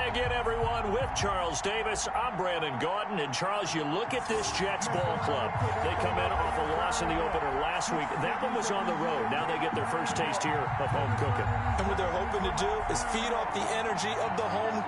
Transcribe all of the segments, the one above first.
again, everyone, with Charles Davis. I'm Brandon Gaudin. And, Charles, you look at this Jets ball club. They come in off a loss in the opener last week. That one was on the road. Now they get their first taste here of home cooking. And what they're hoping to do is feed off the energy of the home.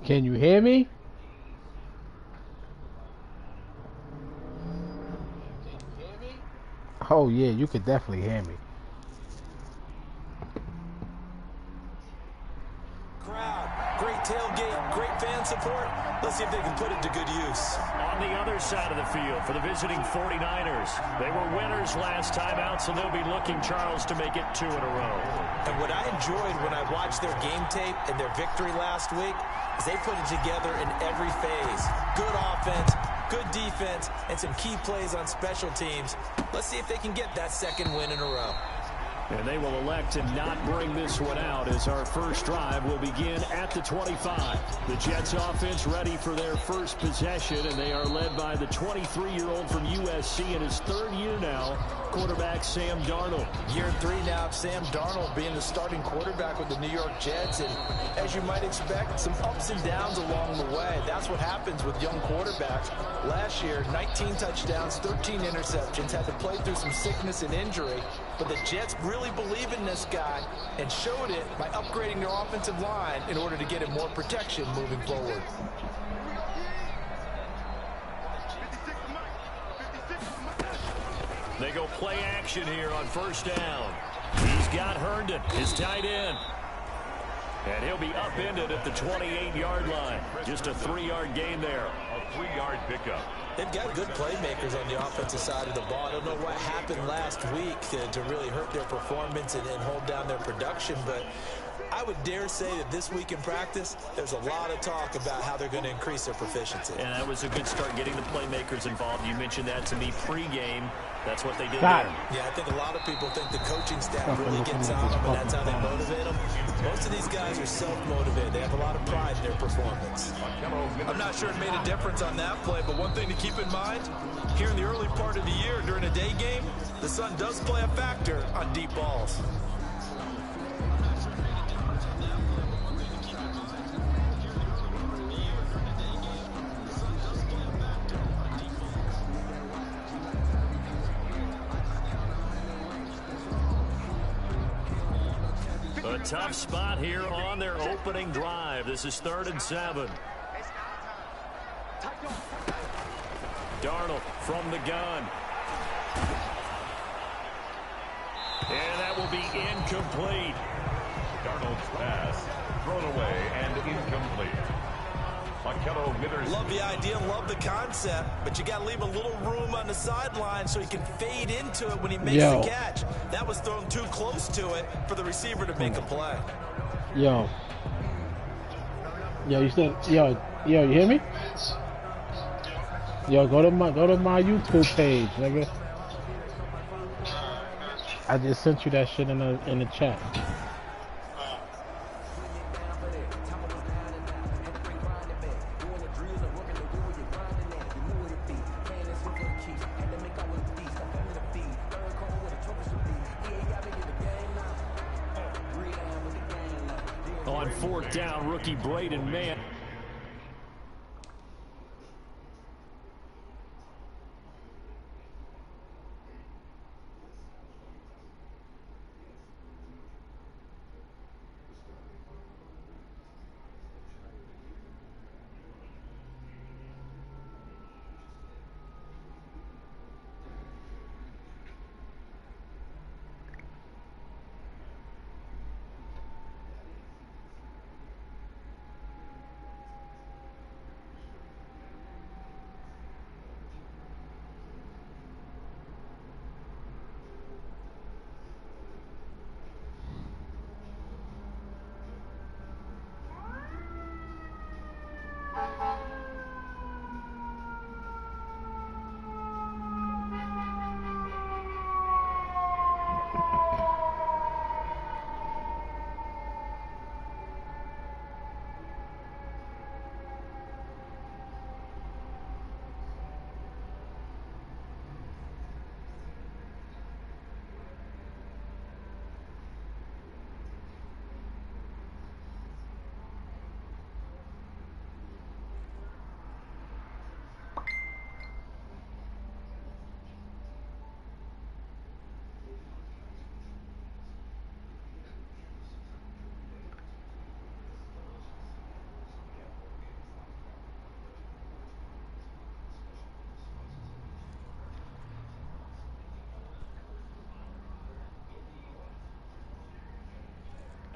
Can you hear me? Oh yeah, you could definitely hear me. Crowd, great tailgate, great fan support. Let's see if they can put it to good use. On the other side of the field for the visiting 49ers. They were winners last time out, so they'll be looking, Charles, to make it 2 in a row. And what I enjoyed when I watched their game tape and their victory last week is they put it together in every phase. Good offense, good defense, and some key plays on special teams. Let's see if they can get that second win in a row. And they will elect to not bring this one out as our first drive will begin at the 25. The Jets offense ready for their first possession, and they are led by the 23-year-old from USC in his 3rd year now, quarterback Sam Darnold. Year 3 now, Sam Darnold being the starting quarterback with the New York Jets, and as you might expect, some ups and downs along the way. That's what happens with young quarterbacks. Last year, 19 touchdowns, 13 interceptions, had to play through some sickness and injury, but the Jets really believe in this guy and showed it by upgrading their offensive line in order to get him more protection moving forward. They go play action here on first down. He's got Herndon, his tight end. And he'll be upended at the 28-yard line. Just a 3-yard gain there. A 3-yard pickup. They've got good playmakers on the offensive side of the ball. I don't know what happened last week to really hurt their performance and hold down their production, but I would dare say that this week in practice, there's a lot of talk about how they're going to increase their proficiency. And that was a good start getting the playmakers involved. You mentioned that to me pregame. That's what they did Got there. Yeah, I think a lot of people think the coaching staff really gets on them, and that's how they motivate them. Most of these guys are self-motivated. They have a lot of pride in their performance. I'm not sure it made a difference on that play, but one thing to keep in mind, here in the early part of the year during a day game, the sun does play a factor on deep balls. A tough spot here on their opening drive. This is 3rd and 7. Darnold from the gun. And that will be incomplete. Darnold's pass thrown away and incomplete. Love the idea, love the concept, but you got to leave a little room on the sideline so he can fade into it when he makes the catch. That was thrown too close to it for the receiver to make a play. Yo, you said, yo, you hear me? Yo, go to my YouTube page, nigga. I just sent you that shit in the chat. On 4th down, rookie Braden Mann.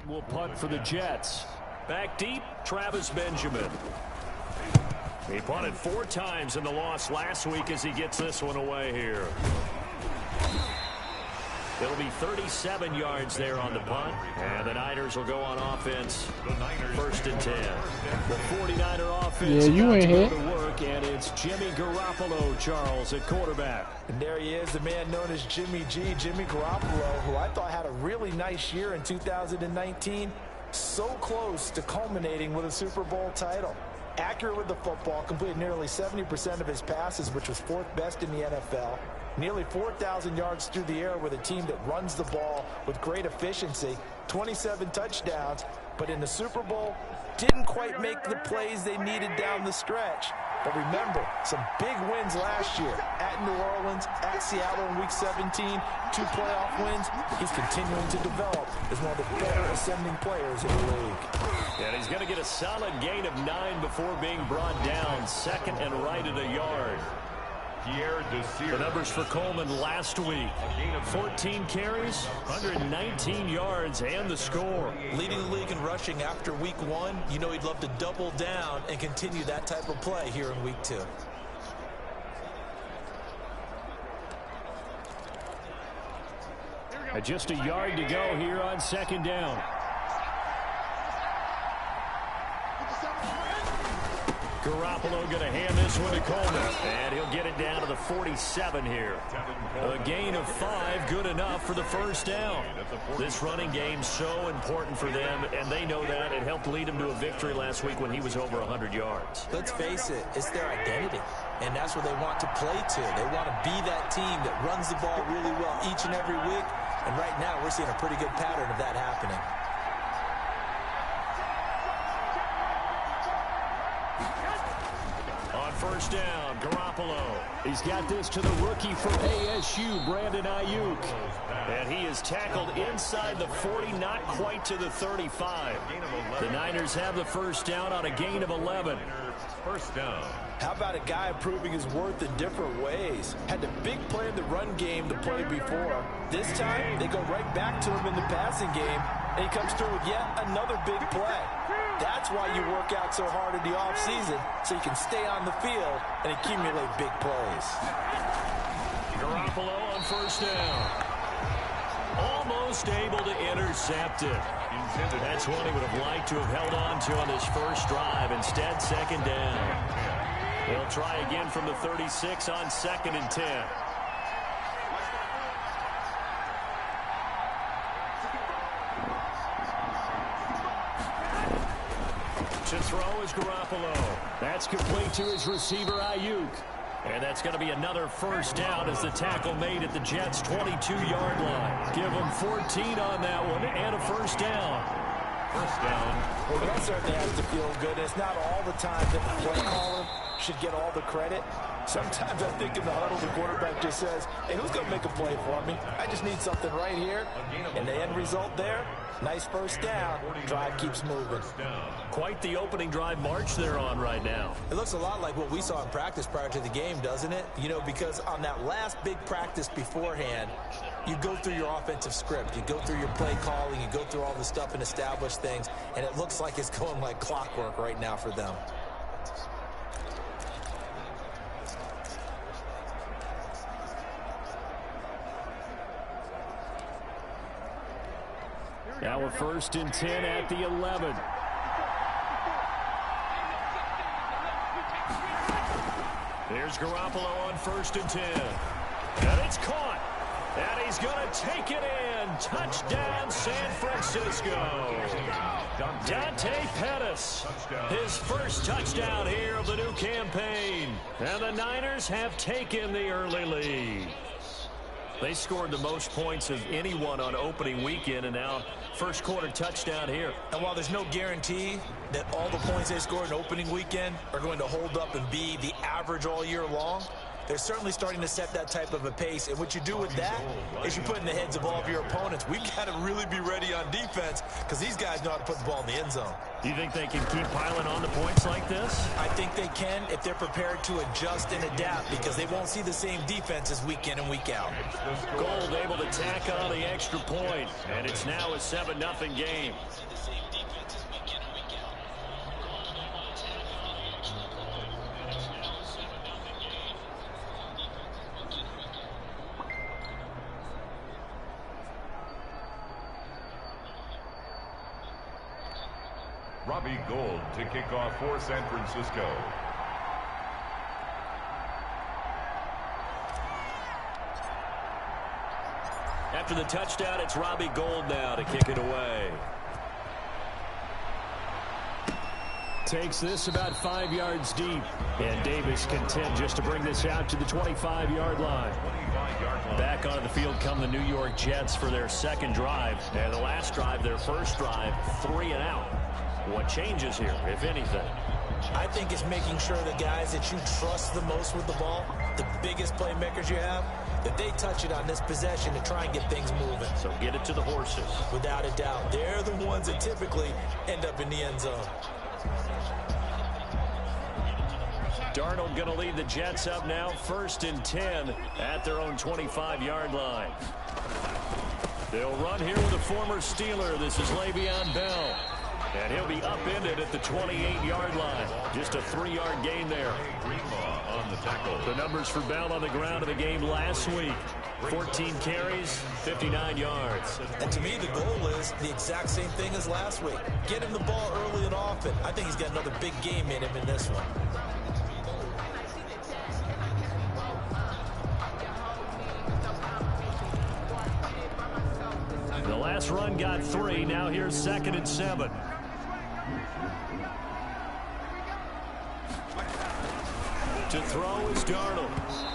Will punt for the Jets. Back deep, Travis Benjamin. He punted 4 times in the loss last week as he gets this one away here. It'll be 37 yards there on the punt, and the Niners will go on offense. 1st and 10. The 49er offense you ain't about to here. go to work, and it's Jimmy Garoppolo, Charles, at quarterback. And there he is, the man known as Jimmy G, Jimmy Garoppolo, who I thought had a really nice year in 2019. So close to culminating with a Super Bowl title. Accurate with the football, completed nearly 70% of his passes, which was 4th best in the NFL. Nearly 4,000 yards through the air with a team that runs the ball with great efficiency. 27 touchdowns, but in the Super Bowl, didn't quite make the plays they needed down the stretch. But remember, some big wins last year at New Orleans, at Seattle in Week 17, 2 playoff wins. He's continuing to develop as one of the better ascending players in the league. And he's going to get a solid gain of 9 before being brought down, 2nd and right at a yard. The numbers for Coleman last week: 14 carries, 119 yards, and the score. Leading the league in rushing after Week 1. You know he'd love to double down and continue that type of play here in Week 2. Just a yard to go here on 2nd down. Garoppolo going to hand this one to Coleman. And he'll get it down to the 47 here. A gain of 5, good enough for the first down. This running game so important for them, and they know that. It helped lead them to a victory last week when he was over 100 yards. Let's face it, it's their identity, and that's what they want to play to. They want to be that team that runs the ball really well each and every week, and right now we're seeing a pretty good pattern of that happening. First down, Garoppolo. He's got this to the rookie for ASU, Brandon Ayuk. And he is tackled inside the 40, not quite to the 35. The Niners have the first down on a gain of 11. First down. How about a guy proving his worth in different ways? Had the big play in the run game to play before. This time, they go right back to him in the passing game, and he comes through with yet another big play. That's why you work out so hard in the offseason, so you can stay on the field and accumulate big plays. Garoppolo on first down. Almost able to intercept it. That's one he would have liked to have held on to on this first drive. Instead, second down. They'll try again from the 36 on second and 10. To throw is Garoppolo. That's complete to his receiver, Ayuk. And that's going to be another first down as the tackle made at the Jets' 22-yard line. Give them 14 on that one and a first down. First down. Well, that certainly has to feel good. It's not all the time that the play caller should get all the credit. Sometimes I think in the huddle, the quarterback just says, hey, who's going to make a play for me? I just need something right here. And the end result there, nice first down. Drive keeps moving. Quite the opening drive march they're on right now. It looks a lot like what we saw in practice prior to the game, doesn't it? You know, because on that last big practice beforehand, you go through your offensive script. You go through your play calling. You go through all the stuff and establish things. And it looks like it's going like clockwork right now for them. Now a first and 10 at the 11. Here's Garoppolo on first and 10. And it's caught. And he's going to take it in. Touchdown, San Francisco. Dante Pettis, his first touchdown here of the new campaign. And the Niners have taken the early lead. They scored the most points of anyone on opening weekend, and now first quarter touchdown here. And while there's no guarantee that all the points they scored in opening weekend are going to hold up and be the average all year long, they're certainly starting to set that type of a pace. And what you do with that is you put in the heads of all of your opponents, we've got to really be ready on defense because these guys know how to put the ball in the end zone. Do you think they can keep piling on the points like this? I think they can if they're prepared to adjust and adapt because they won't see the same defenses week in and week out. Gold able to tack on the extra point, and it's now a 7-0 game. Robbie Gould to kick off for San Francisco. After the touchdown, it's Robbie Gould now to kick it away. Takes this about 5 yards deep. And Davis content just to bring this out to the 25-yard line. Back onto the field come the New York Jets for their second drive. And the last drive, their first drive, 3 and out. What changes here, if anything? I think it's making sure the guys that you trust the most with the ball, the biggest playmakers you have, that they touch it on this possession to try and get things moving. So get it to the horses. Without a doubt. They're the ones that typically end up in the end zone. Darnold going to lead the Jets up now, first and 10 at their own 25-yard line. They'll run here with a former Steeler. This is Le'Veon Bell. And he'll be upended at the 28-yard line. Just a 3-yard gain there. On the tackle. The numbers for Bell on the ground in the game last week. 14 carries, 59 yards. And to me, the goal is the exact same thing as last week. Get him the ball early and often. I think he's got another big game in him in this one. The last run got 3. Now here's 2nd and 7. To throw is Darnold.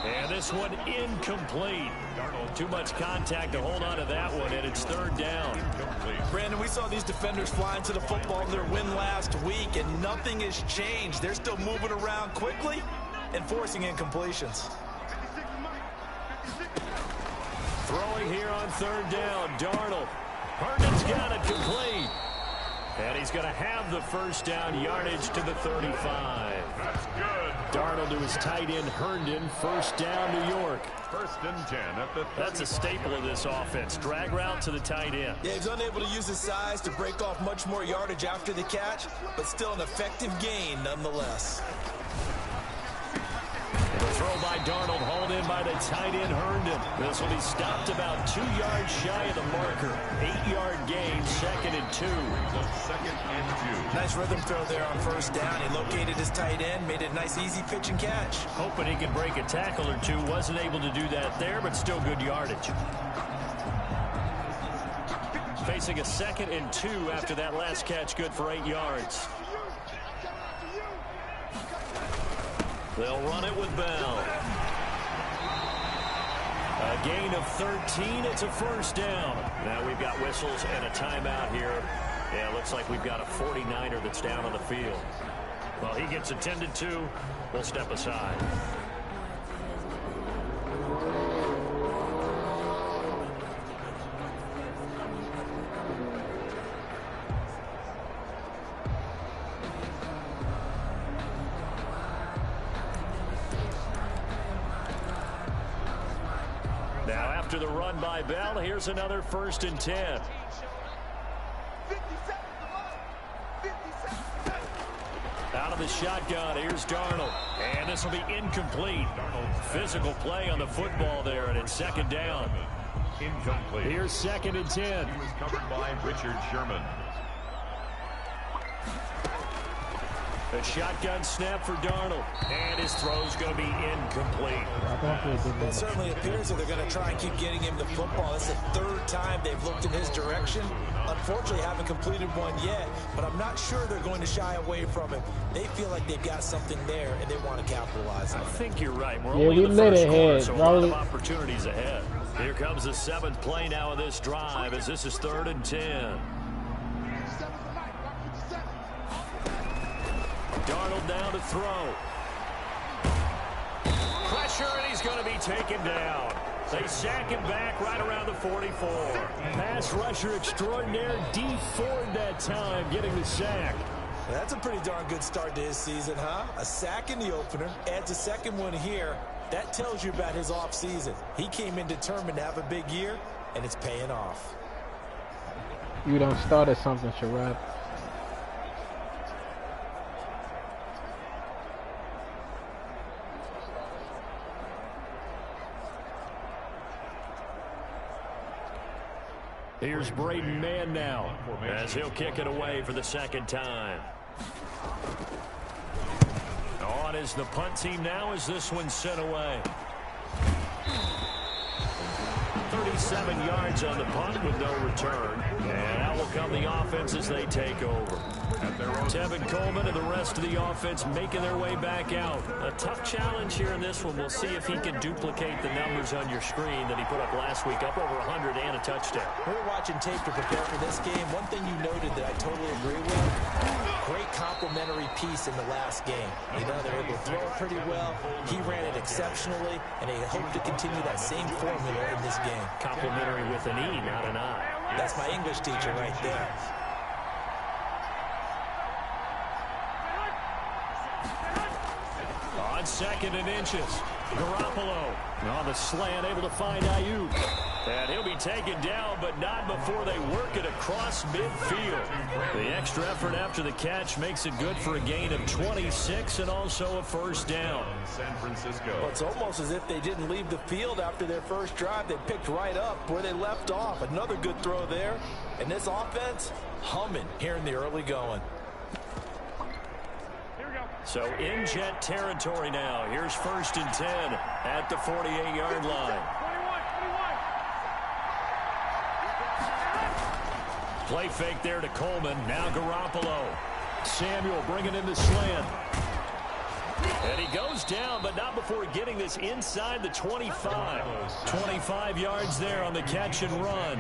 And this one incomplete. Too much contact to hold on to that one, and it's 3rd down. Brandon, we saw these defenders flying to the football in their win last week, and nothing has changed. They're still moving around quickly and forcing incompletions. Throwing here on 3rd down, Darnold. Herndon's got it complete. And he's going to have the first down, yardage to the 35. That's good. Darnold to his tight end, Herndon. 1st down, New York. 1st and 10 at the 35. That's a staple of this offense. Drag route to the tight end. Yeah, he's unable to use his size to break off much more yardage after the catch, but still an effective gain nonetheless. The throw by Darnold, hauled in by the tight end, Herndon. This will be stopped about 2 yards shy of the marker. 8-yard gain, 2nd and 2. 2nd and 2. Nice rhythm throw there on 1st down. He located his tight end, made it a nice, easy pitch and catch. Hoping he could break a tackle or two. Wasn't able to do that there, but still good yardage. Facing a 2nd and 2 after that last catch, good for 8 yards. They'll run it with Bell. A gain of 13. It's a 1st down. Now we've got whistles and a timeout here. Yeah, it looks like we've got a 49er that's down on the field. Well, he gets attended to. We'll step aside. After the run by Bell, here's another 1st and 10. Out of the shotgun, here's Darnold. And this will be incomplete. Physical play on the football there, and it's 2nd down. Incomplete. Here's 2nd and 10. He was covered by Richard Sherman. A shotgun snap for Darnold. And his throw's going to be incomplete. It certainly appears that they're going to try and keep getting him the football. It's the 3rd time they've looked in his direction. Unfortunately, haven't completed one yet, but I'm not sure they're going to shy away from him. They feel like they've got something there, and they want to capitalize on it. I think you're right. We're only in the first quarter, so a lot of opportunities ahead. Here comes the 7th play now of this drive, as this is 3rd and 10. Darnold down to throw. Pressure, and he's going to be taken down. They sack him back right around the 44. Pass rusher extraordinaire, D Ford that time, getting the sack. That's a pretty darn good start to his season, huh? A sack in the opener, adds a 2nd one here. That tells you about his offseason. He came in determined to have a big year, and it's paying off. You done started something, Sherrod. Here's Braden Mann now, as he'll kick it away for the 2nd time. On is the punt team now as this one's sent away. 37 yards on the punt with no return. And out will come the offense as they take over. Tevin Coleman and the rest of the offense making their way back out. A tough challenge here in this one. We'll see if he can duplicate the numbers on your screen that he put up last week, up over 100 and a touchdown. We were watching tape to prepare for this game. One thing you noted that I totally agree with, great complementary piece in the last game. You know, they're able to throw it pretty well. He ran it exceptionally, and they hope to continue that same formula in this game. Complimentary with an E, not an I. That's my English teacher right there. On 2nd and inches, Garoppolo on the slant, able to find Ayuk. And he'll be taken down, but not before they work it across midfield. The extra effort after the catch makes it good for a gain of 26 and also a first down. San Francisco. Well, it's almost as if they didn't leave the field after their first drive. They picked right up where they left off. Another good throw there. And this offense, humming here in the early going. So in Jet territory now. Here's 1st and 10 at the 48-yard line. Play fake there to Coleman. Now Garoppolo. Samuel bringing in the slant. And he goes down, but not before getting this inside the 25. 25 yards there on the catch and run.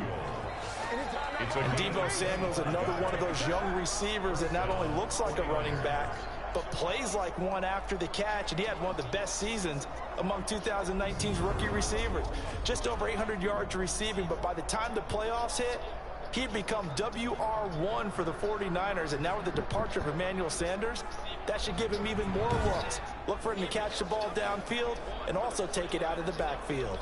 And Deebo Samuel's another one of those young receivers that not only looks like a running back, but plays like one after the catch. And he had one of the best seasons among 2019's rookie receivers. Just over 800 yards receiving, but by the time the playoffs hit, he'd become WR1 for the 49ers, and now with the departure of Emmanuel Sanders, that should give him even more looks. Look for him to catch the ball downfield and also take it out of the backfield.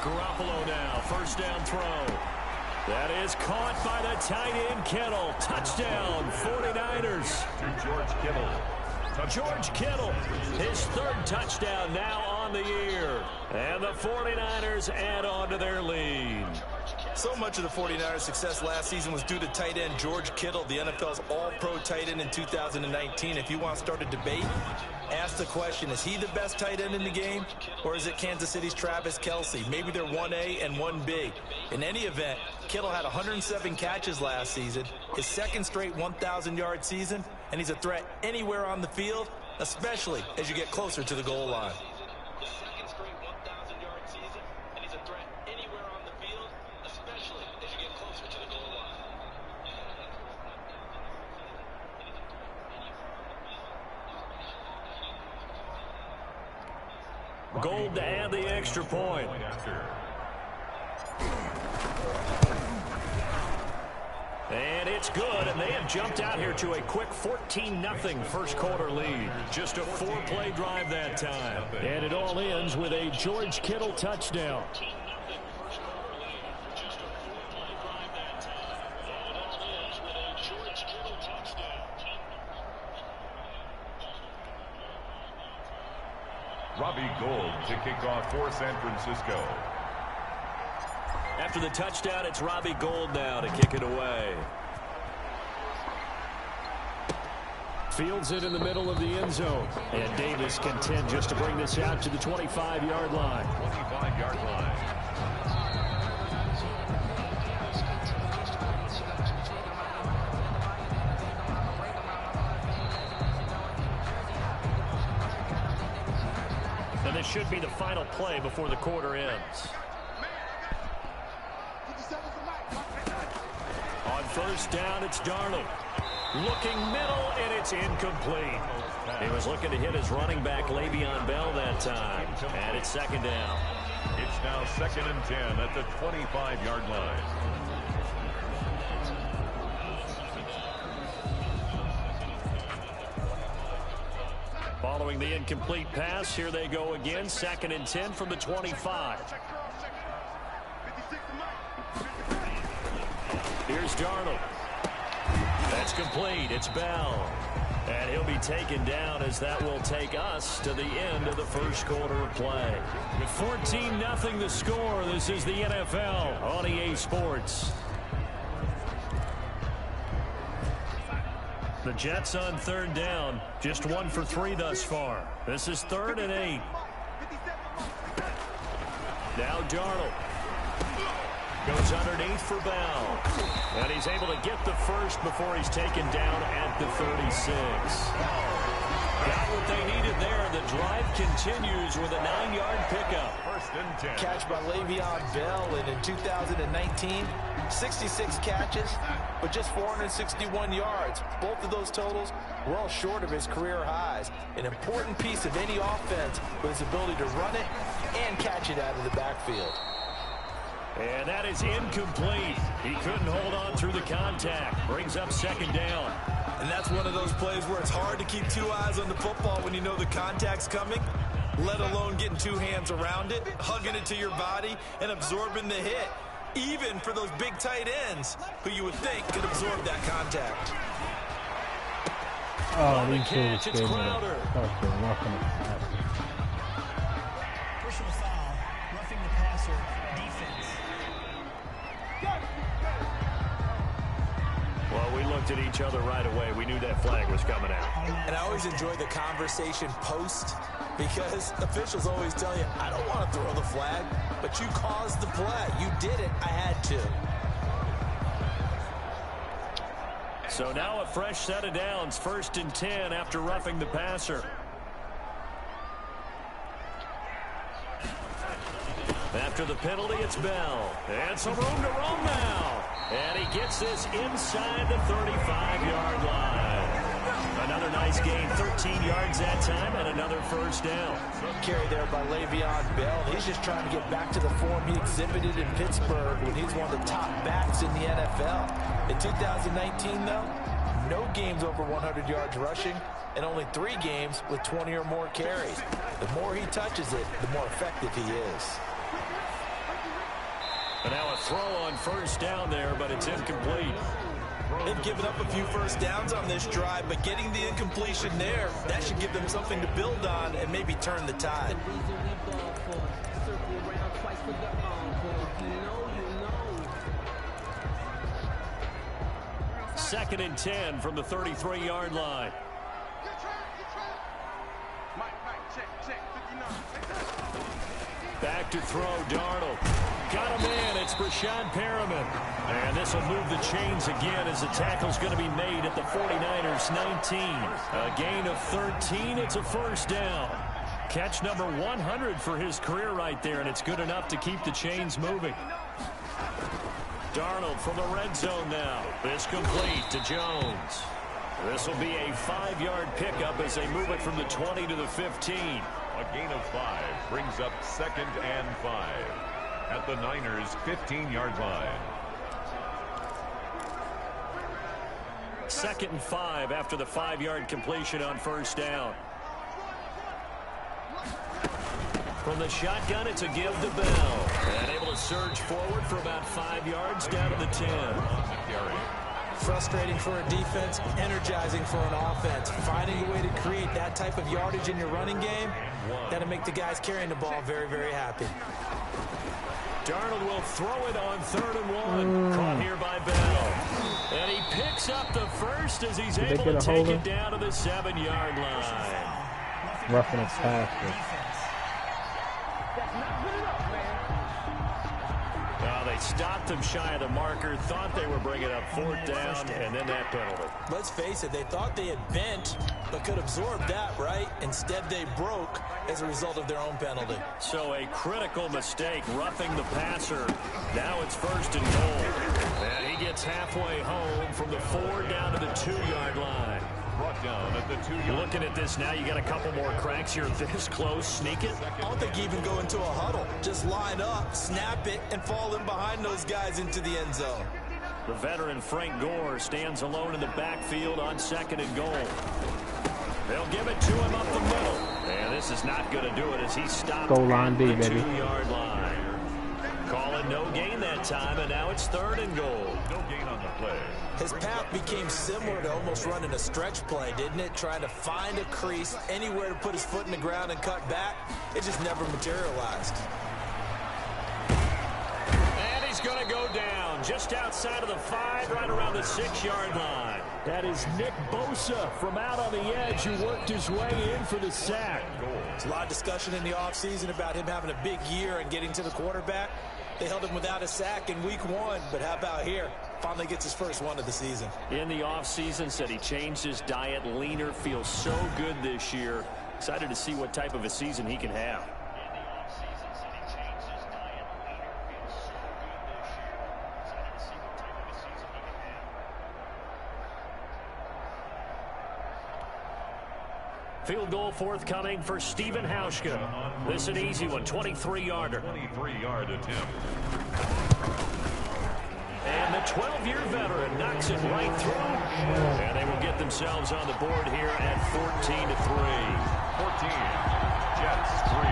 Garoppolo now, first down throw. That is caught by the tight end Kittle. Touchdown, 49ers. To George Kittle. George Kittle, his 3rd touchdown now on the year. And the 49ers add on to their lead. So much of the 49ers' success last season was due to tight end George Kittle, the NFL's all-pro tight end in 2019. If you want to start a debate, ask the question, is he the best tight end in the game, or is it Kansas City's Travis Kelce? Maybe they're 1A and 1B. In any event, Kittle had 107 catches last season, his 2nd straight 1,000-yard season, and he's a threat anywhere on the field, especially as you get closer to the goal line. Gold to add the extra point. And it's good, and they have jumped out here to a quick 14-0 first quarter lead. Just a 4-play drive that time. And it all ends with a George Kittle touchdown. Robbie Gould to kick off for San Francisco. After the touchdown, it's Robbie Gould now to kick it away. Fields it in the middle of the end zone. And Davis content just to bring this out to the 25-yard line. 25-yard line. And this should be the final play before the quarter ends. On first down, it's Darnold. Looking middle, and it's incomplete. He was looking to hit his running back, Le'Veon Bell, that time. And it's 2nd down. It's now 2nd and 10 at the 25-yard line. Following the incomplete pass, here they go again. 2nd and 10 from the 25. Here's Darnold. That's complete. It's Bell. And he'll be taken down as that will take us to the end of the first quarter of play. 14-0 the score. This is the NFL on EA Sports. The Jets on 3rd down. Just 1 for 3 thus far. This is 3rd and 8. Now Darnold. Goes underneath for Bell. And he's able to get the first before he's taken down at the 36. Got what they needed there. The drive continues with a 9-yard pickup. 1st and 10. Catch by Le'Veon Bell, and in 2019, 66 catches, but just 461 yards. Both of those totals well short of his career highs. An important piece of any offense was his ability to run it and catch it out of the backfield. And that is incomplete. He couldn't hold on through the contact. Brings up second down. And that's one of those plays where it's hard to keep two eyes on the football when you know the contact's coming, let alone getting two hands around it, hugging it to your body, and absorbing the hit, even for those big tight ends who you would think could absorb that contact. Oh, these catch, it's Crowder. Personal foul, roughing the passer, defense. Well, we looked at each other right away. We knew that flag was coming out. And I always enjoy the conversation post, because officials always tell you, I don't want to throw the flag, but you caused the play. You did it. I had to. So now a fresh set of downs, 1st and 10 after roughing the passer. After the penalty, it's Bell. And some room to roam now. And he gets this inside the 35-yard line. Another nice gain, 13 yards that time, and another first down. Carry there by Le'Veon Bell. He's just trying to get back to the form he exhibited in Pittsburgh when he's one of the top backs in the NFL. In 2019, though, no games over 100 yards rushing, and only 3 games with 20 or more carries. The more he touches it, the more effective he is. And now a throw on first down there, but it's incomplete. They've given up a few first downs on this drive, but getting the incompletion there, that should give them something to build on and maybe turn the tide. Second and 10 from the 33-yard line. Back to throw, Darnold. Got him in. It's Brashad Perriman. And this will move the chains again as the tackle's going to be made at the 49ers 19. A gain of 13. It's a first down. Catch number 100 for his career right there, and it's good enough to keep the chains moving. Darnold from the red zone now. This complete to Jones. This will be a 5-yard pickup as they move it from the 20 to the 15. A gain of 5 brings up 2nd and 5 at the Niners' 15-yard line. 2nd and 5 after the 5-yard completion on first down. From the shotgun, it's a give to Bell. And able to surge forward for about 5 yards down to the 10. Frustrating for a defense, energizing for an offense. Finding a way to create that type of yardage in your running game, that'll make the guys carrying the ball very, very happy. Darnold will throw it on 3rd and 1. Caught here by Bell. And he picks up the first as he's able to take it down to the 7-yard line. Roughing the passer. They stopped him shy of the marker, thought they were bringing up 4th down, and then that penalty. Let's face it, they thought they had bent, but could absorb that, right? Instead, they broke as a result of their own penalty. So a critical mistake, roughing the passer. Now it's 1st and goal. And he gets halfway home from the 4 down to the 2-yard line. Brought down at the 2-yard. Looking at this now, you got a couple more cracks here. This close, sneak it. I don't think you even go into a huddle. Just line up, snap it, and fall in behind those guys into the end zone. The veteran Frank Gore stands alone in the backfield on 2nd and goal. They'll give it to him up the middle. And this is not going to do it as he stopped Goal line B, at the baby. 2-yard line. Calling no gain that time, and now it's 3rd and goal. No gain on the play. His path became similar to almost running a stretch play, didn't it? Trying to find a crease, anywhere to put his foot in the ground and cut back. It just never materialized. And he's going to go down just outside of the 5, right around the 6-yard line. That is Nick Bosa from out on the edge who worked his way in for the sack. There's a lot of discussion in the offseason about him having a big year and getting to the quarterback. They held him without a sack in week 1, but how about here? Finally gets his first one of the season. In the offseason, said he changed his diet, leaner, feels so good this year. Excited to see what type of a season he can have. Field goal forthcoming for Stephen Hauschka. This is an easy one, 23-yarder. 23-yard attempt. And the 12-year veteran knocks it right through. And they will get themselves on the board here at 14-3. 14. Jets 3.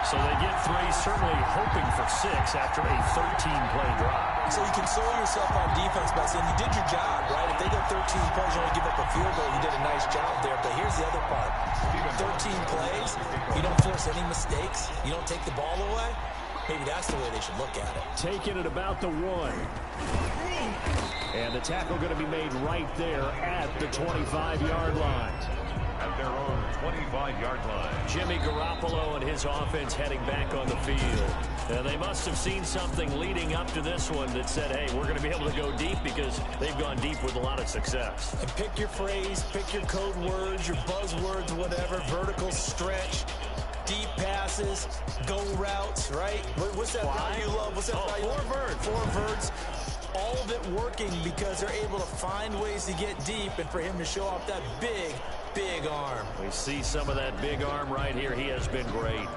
So they get 3, certainly hoping for 6 after a 13-play drive. So you console yourself on defense by saying you did your job, right? If they go 13 plays, you only give up a field goal, you did a nice job there. But here's the other part. 13 plays, you don't force any mistakes, you don't take the ball away. Maybe that's the way they should look at it. Taking it about the 1. And the tackle going to be made right there at the 25-yard line. At their own 25-yard line. Jimmy Garoppolo and his offense heading back on the field. And they must have seen something leading up to this one that said, hey, we're going to be able to go deep because they've gone deep with a lot of success. And pick your phrase, pick your code words, your buzzwords, whatever, vertical stretch, deep passes, go routes, right? What's that value you love? What's that value? 4 verts. All of it working because they're able to find ways to get deep and for him to show off that big arm. We see some of that big arm right here. He has been great.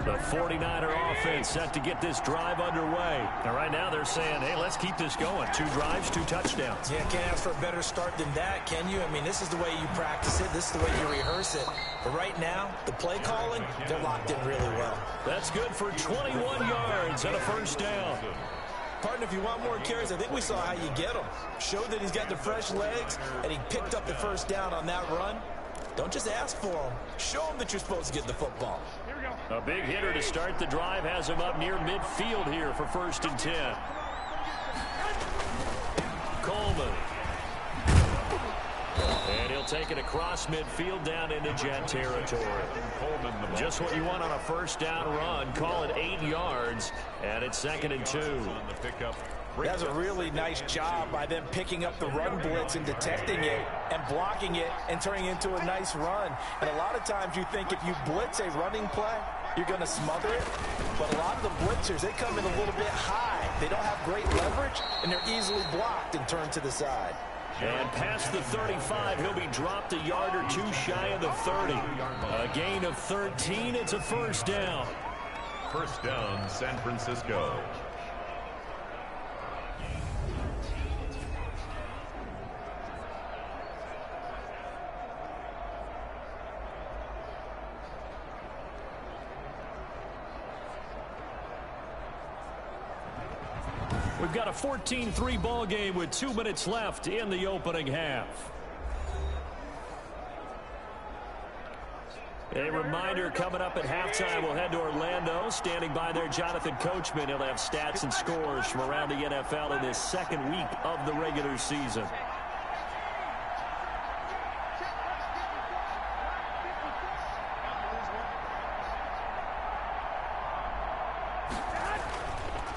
The 49er offense set to get this drive underway. And right now they're saying, hey, let's keep this going. 2 drives, 2 touchdowns. Yeah, can't ask for a better start than that, can you? I mean, this is the way you practice it. This is the way you rehearse it. But right now, the play calling, they're locked in really well. That's good for 21 yards and a first down. Partner, if you want more carries, I think we saw how you get them. Showed that he's got the fresh legs, and he picked up the first down on that run. Don't just ask for them. Show them that you're supposed to get the football. A big hitter to start the drive has him up near midfield here for 1st and 10. Coleman. And he'll take it across midfield down into Jet territory. Just what you want on a first down run. Call it 8 yards, and it's 2nd and 2. On the pickup. That's a really nice job by them picking up the run blitz and detecting it and blocking it and turning it into a nice run. And a lot of times you think if you blitz a running play, you're going to smother it. But a lot of the blitzers, they come in a little bit high. They don't have great leverage, and they're easily blocked and turned to the side. And past the 35, he'll be dropped a yard or 2 shy of the 30. A gain of 13, it's a first down. First down, San Francisco. We've got a 14-3 ball game with 2 minutes left in the opening half. A reminder coming up at halftime, we'll head to Orlando. Standing by there, Jonathan Coachman. He'll have stats and scores from around the NFL in this 2nd week of the regular season.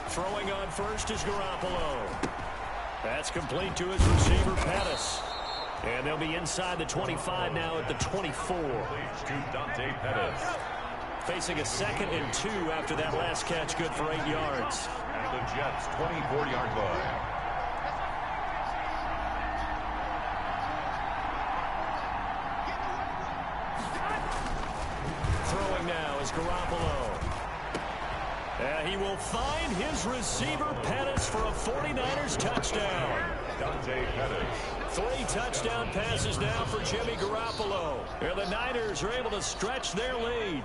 Throwing on first is Garoppolo. That's complete to his receiver, Pettis. And they'll be inside the 25 now at the 24. To Dante Pettis. Facing a 2nd and 2 after that last catch, good for 8 yards. At the Jets' 24-yard line. Throwing now is Garoppolo. He will find his receiver, Pettis, for a 49ers touchdown. Dante Pettis. 3 touchdown passes now for Jimmy Garoppolo. And the Niners are able to stretch their lead.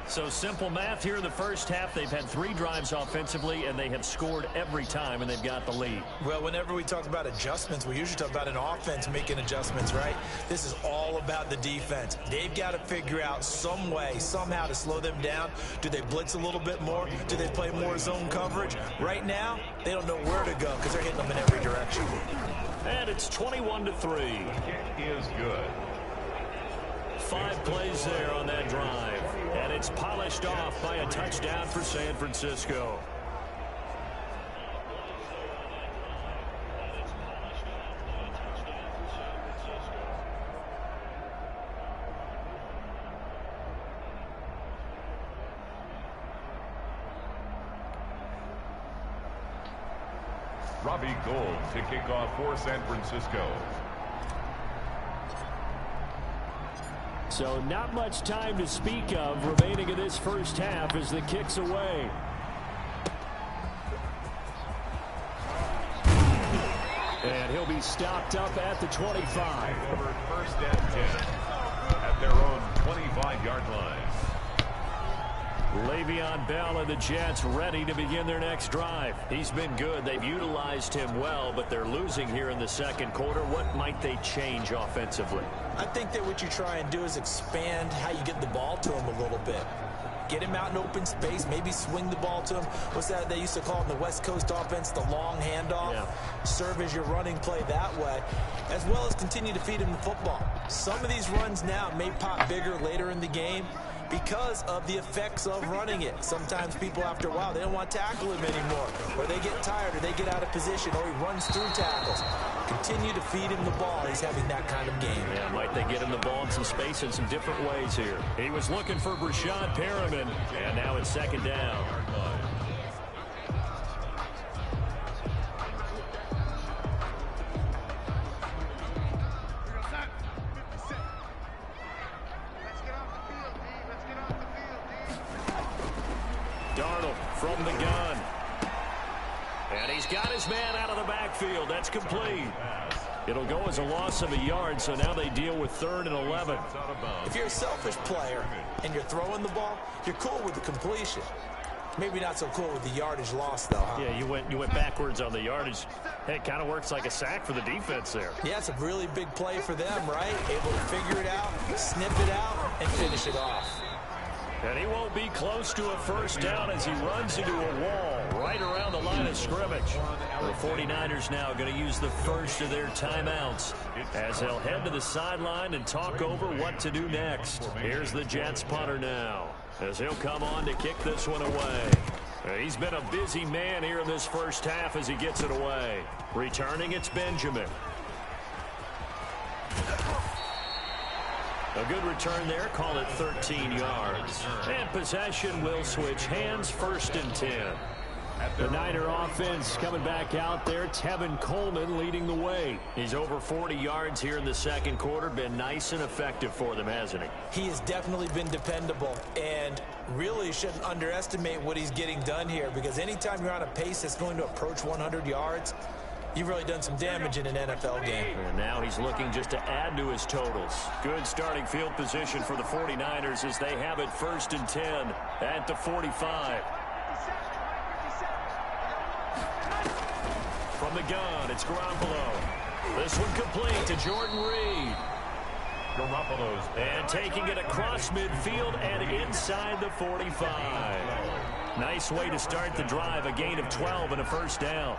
So simple math here in the first half. They've had 3 drives offensively, and they have scored every time, and they've got the lead. Well, whenever we talk about adjustments, we usually talk about an offense making adjustments, right? This is all about the defense. They've got to figure out some way, somehow to slow them down. Do they blitz a little bit more? Do they play more zone coverage? Right now, they don't know where to go because they're hitting them in every direction. And it's 21-3. Kick is good. 5 plays there on that drive. And it's polished off by a touchdown for San Francisco. Robbie Gould to kick off for San Francisco. So not much time to speak of remaining in this first half as the kick's away. And he'll be stopped up at the 25. Over first and 10 at their own 25-yard line. Le'Veon Bell and the Jets ready to begin their next drive. He's been good. They've utilized him well, but they're losing here in the second quarter. What might they change offensively? I think that what you try and do is expand how you get the ball to him a little bit. Get him out in open space, maybe swing the ball to him. What's that they used to call in the West Coast offense, the long handoff? Yeah. Serve as your running play that way, as well as continue to feed him the football. Some of these runs now may pop bigger later in the game because of the effects of running it. Sometimes people, after a while, they don't want to tackle him anymore, or they get tired, or they get out of position, or he runs through tackles. Continue to feed him the ball. He's having that kind of game. Yeah, might they get him the ball in some space in some different ways here. He was looking for Brashad Perriman, and now it's second down. Darnold from the gun. And he's got his man out of the backfield. That's complete. It'll go as a loss of a yard, so now they deal with 3rd and 11. If you're a selfish player and you're throwing the ball, you're cool with the completion. Maybe not so cool with the yardage loss, though, huh? Yeah, you went backwards on the yardage. Hey, it kind of works like a sack for the defense there. Yeah, it's a really big play for them, right? Able to figure it out, snip it out, and finish it off. And he won't be close to a first down as he runs into a wall right around the line of scrimmage. The 49ers now going to use the first of their timeouts as they'll head to the sideline and talk over what to do next. Here's the Jets punter now as he'll come on to kick this one away. He's been a busy man here in this first half as he gets it away. Returning, it's Benjamin. A good return there. Call it 13 yards. And possession will switch hands, 1st and 10. The Niner offense coming back out there. Tevin Coleman leading the way. He's over 40 yards here in the second quarter. Been nice and effective for them, hasn't he? He has definitely been dependable, and really shouldn't underestimate what he's getting done here, because anytime you're on a pace that's going to approach 100 yards, you've really done some damage in an NFL game. And now he's looking just to add to his totals. Good starting field position for the 49ers as they have it 1st and 10 at the 45. From the gun, it's Garoppolo. This one complete to Jordan Reed. Garoppolo's and taking it across midfield and inside the 45. Nice way to start the drive. A gain of 12 and a first down.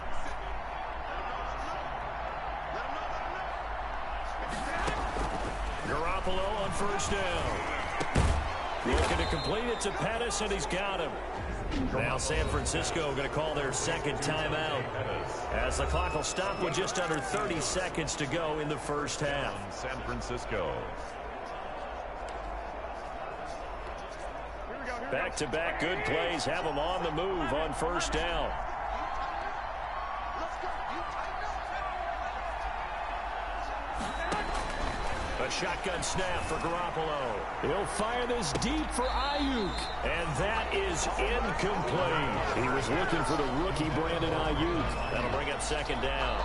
Garoppolo on first down. Looking to complete it to Pettis, and he's got him. Now San Francisco going to call their second timeout as the clock will stop with just under 30 seconds to go in the first half. San Francisco. Back-to-back good plays have them on the move on first down. A shotgun snap for Garoppolo. He'll fire this deep for Ayuk. And that is incomplete. He was looking for the rookie Brandon Ayuk. That'll bring up second down.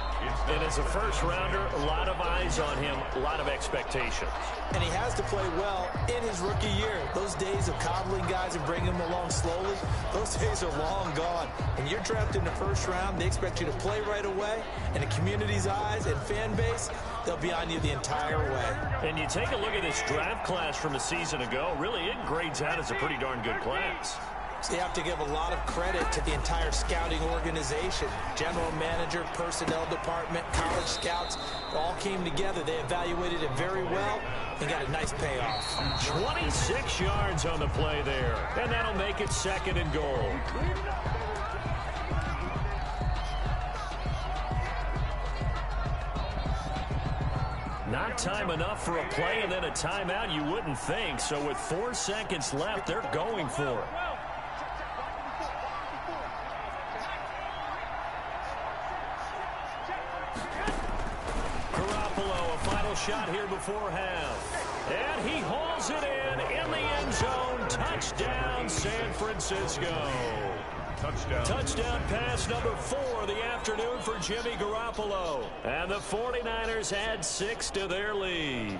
And as a first-rounder, a lot of eyes on him, a lot of expectations. And he has to play well in his rookie year. Those days of coddling guys and bringing them along slowly, those days are long gone. When you're drafted in the first round, they expect you to play right away. And the community's eyes and fan base, they'll be on you the entire way. And you take a look at this draft class from a season ago, really it grades out as a pretty darn good class. So you have to give a lot of credit to the entire scouting organization. General manager, personnel department, college scouts, all came together. They evaluated it very well and got a nice payoff. 26 yards on the play there, and that'll make it second and goal. Not time enough for a play and then a timeout, you wouldn't think. So with 4 seconds left, they're going for it. shot here before half. And he hauls it in the end zone. Touchdown, San Francisco. Touchdown pass number 4 of the afternoon for Jimmy Garoppolo. And the 49ers add 6 to their lead.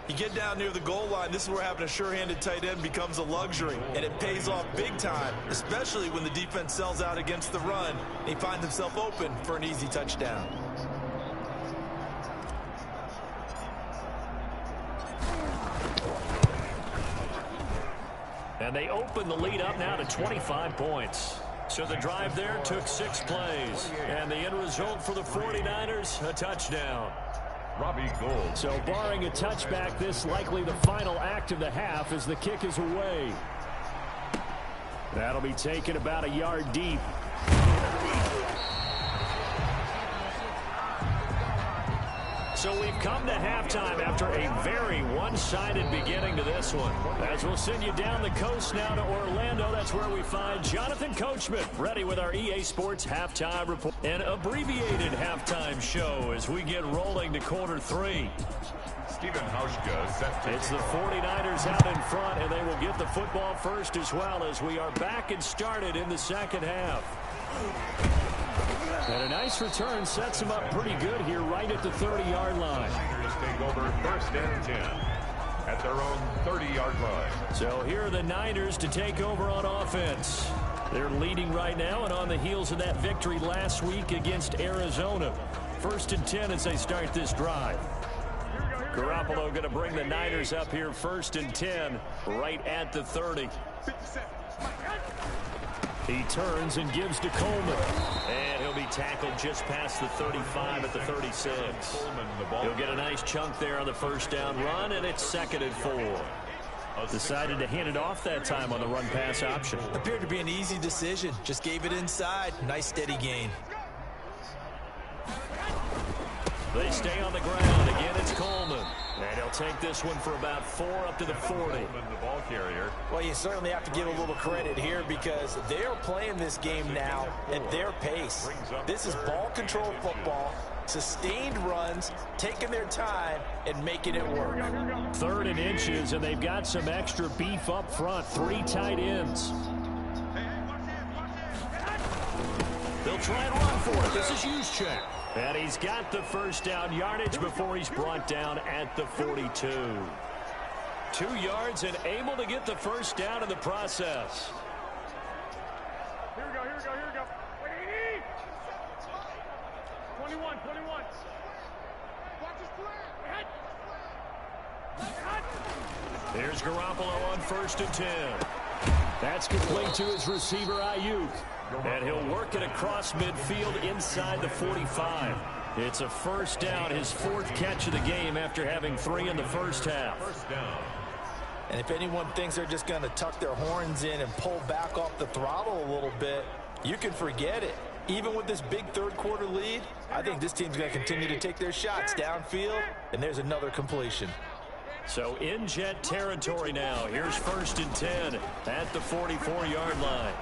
You get down near the goal line, this is where having a sure-handed tight end becomes a luxury, and it pays off big time, especially when the defense sells out against the run, and he finds himself open for an easy touchdown. And they open the lead up now to 25 points. So the drive there took 6 plays. And the end result for the 49ers, a touchdown. Robbie Gould. So barring a touchback, this likely the final act of the half as the kick is away. That'll be taken about a yard deep. So we've come to halftime after a very one-sided beginning to this one. As we'll send you down the coast now to Orlando, that's where we find Jonathan Coachman, ready with our EA Sports halftime report. An abbreviated halftime show as we get rolling to quarter 3. Stephen Hauschka set to It's the 49ers out in front, and they will get the football first as well as we are back and started in the second half. And a nice return sets them up pretty good here right at the 30-yard line. Niners take over first and 10 at their own 30-yard line. So here are the Niners to take over on offense. They're leading right now and on the heels of that victory last week against Arizona. First and 10 as they start this drive. Garoppolo going to bring the Niners up here first and 10 right at the 30. He turns and gives to Coleman. And he'll be tackled just past the 35 at the 36. He'll get a nice chunk there on the first down run, and it's 2nd and 4. Decided to hand it off that time on the run-pass option. Appeared to be an easy decision. Just gave it inside. Nice steady gain. They stay on the ground. Again, it's Coleman. And he'll take this one for about 4 up to the 40. The ball carrier. Well, you certainly have to give a little credit here because they're playing this game now at their pace. This is ball control football, sustained runs, taking their time, and making it work. 3rd and inches, and they've got some extra beef up front. 3 tight ends. They'll try and run for it. This is Juszczyk. And he's got the first down yardage before he's brought down at the 42. 2 yards and able to get the first down in the process. Here we go. Wait, 21. Watch his play. Here's Garoppolo on 1st and 10. That's complete to his receiver, Ayuk. And he'll work it across midfield inside the 45. It's a first down, his 4th catch of the game after having 3 in the first half. First down. And if anyone thinks they're just going to tuck their horns in and pull back off the throttle a little bit, you can forget it. Even with this big 3rd quarter lead, I think this team's going to continue to take their shots downfield, and there's another completion. So in jet territory now. Here's 1st and 10 at the 44-yard line.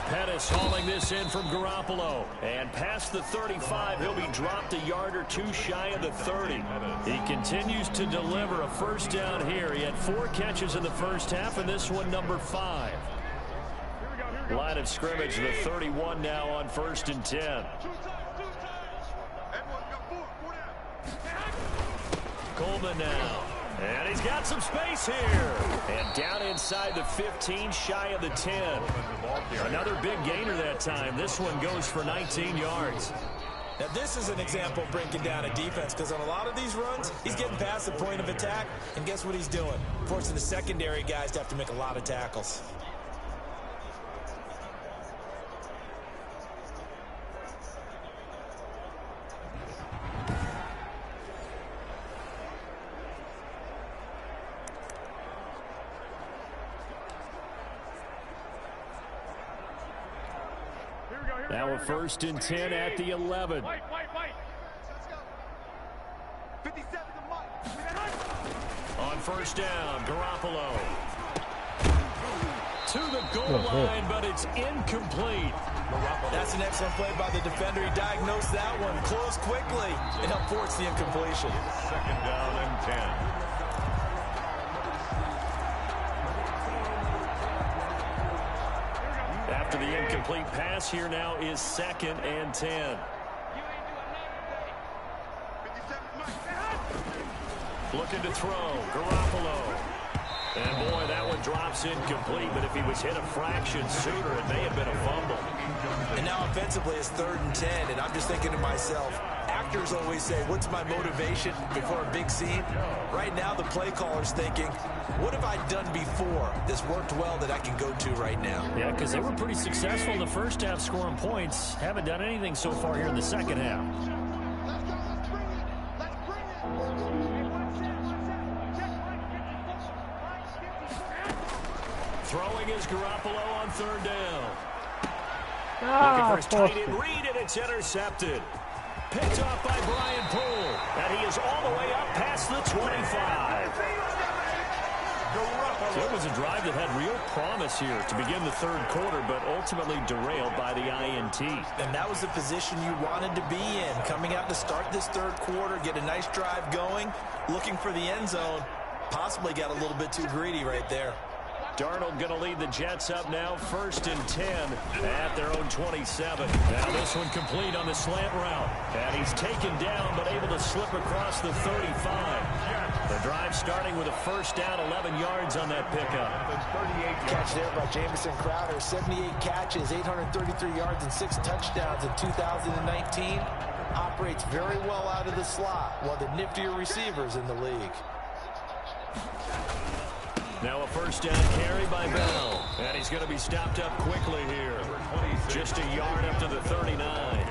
Pettis hauling this in from Garoppolo. And past the 35, he'll be dropped a yard or 2 shy of the 30. He continues to deliver a first down here. He had 4 catches in the first half, and this one number 5. Line of scrimmage, the 31 now on 1st and 10. Coleman now. And he's got some space here. And down inside the 15, shy of the 10. Another big gainer that time. This one goes for 19 yards. Now, this is an example of breaking down a defense because on a lot of these runs, he's getting past the point of attack, and guess what he's doing? Forcing the secondary guys to have to make a lot of tackles. Now a 1st and 10 at the 11. Wait. 57 to Mike. On 1st down, Garoppolo. To the goal line, but it's incomplete. That's an excellent play by the defender. He diagnosed that one, closed quickly, and helped force the incompletion. Second down and 10. After the incomplete pass, here now is 2nd and 10. Looking to throw, Garoppolo. And boy, that one drops incomplete, but if he was hit a fraction sooner, it may have been a fumble. And now offensively, it's 3rd and 10, and I'm just thinking to myself, actors always say, what's my motivation before a big scene? Right now, the play caller's thinking, what have I done before that's worked well that I can go to right now? Yeah, because they were pretty successful in the first half scoring points. Haven't done anything so far here in the second half. Throwing is Garoppolo on 3rd down. Looking for his tight end read, and it's intercepted. Picked off by Brian Poole. And he is all the way up past the 25. So it was a drive that had real promise here to begin the 3rd quarter, but ultimately derailed by the INT. And that was the position you wanted to be in. Coming out to start this 3rd quarter, get a nice drive going, looking for the end zone. Possibly got a little bit too greedy right there. Darnold going to lead the Jets up now, 1st and 10 at their own 27. Now this one complete on the slant route. And he's taken down, but able to slip across the 35. The drive starting with a 1st down, 11 yards on that pickup. Catch there by Jamison Crowder. 78 catches, 833 yards, and 6 touchdowns in 2019. Operates very well out of the slot, one of the niftier receivers in the league. Now a 1st down carry by Bell. And he's going to be stopped up quickly here. Just a yard up to the 39.